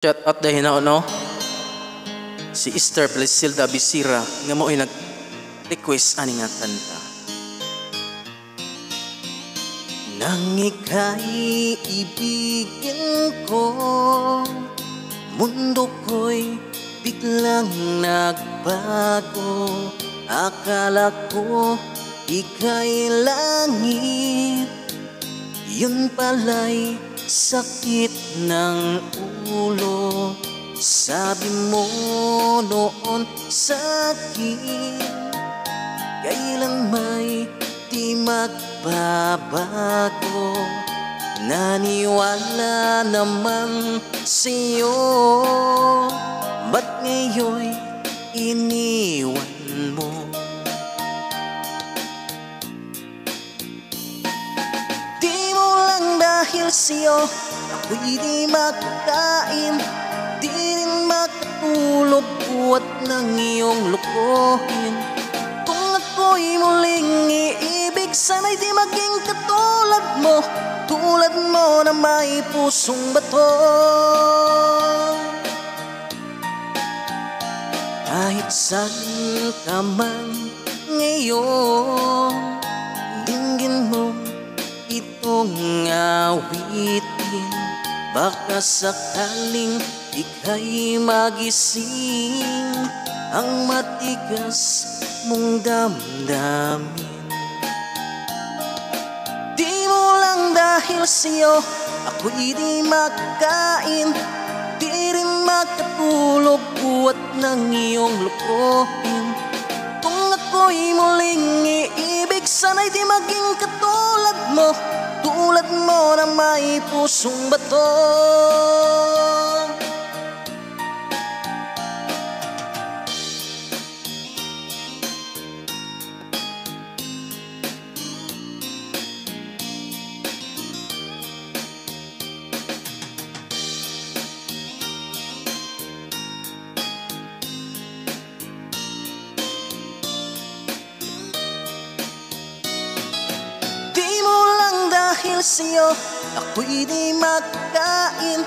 Shout out dahil na no? Si Esther Plesilda Bisira nga mo ay nag-request ani nga kanta. Nang ika'y ibigin ko, mundo ko'y biglang nagbago. Akala ko ika'y langit, yun pala'y sakit ng ulo. Sabi mo noon sa'kin, kailan may di magbabago. Naniwala naman sa'yo, ba't ngayon'y iniwan mo? Di mo lang dahil sa'yo ako'y di makakain, di rin makatulog buhat ng iyong lukuhin. Kung ako'y muling iibig, sana'y di maging katulad mo, tulad mo na may pusong bato. Kahit saan ka man ngayon, dinggin mo itong awitin. Baka sakaling ika'y magising ang matigas mong damdamin. Di mo lang dahil sa'yo ako'y di makakain, di rin makatulog buhat ng iyong lukuhin. Kung ako'y muling iibig, sana'y di maging katulad mo, tulad mo na may pusong bato. Dahil sa'yo ako'y di makakain,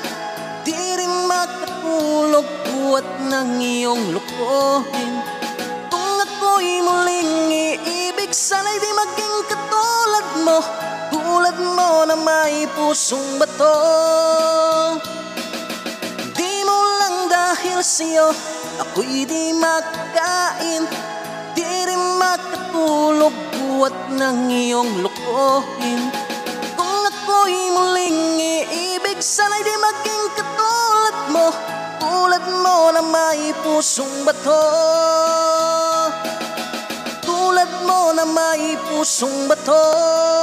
di rin makatulog buhat ng iyong lukuhin. Kung ako'y muling iibig, sana'y di maging katulad mo, tulad mo na may pusong bato. Di mo lang dahil sa'yo ako'y di makakain, di rin makatulog buhat ng iyong lukuhin. Ako'y muling iibig, sana'y di maging katulad mo, tulad mo na may pusong bato, tulad mo na may pusong bato.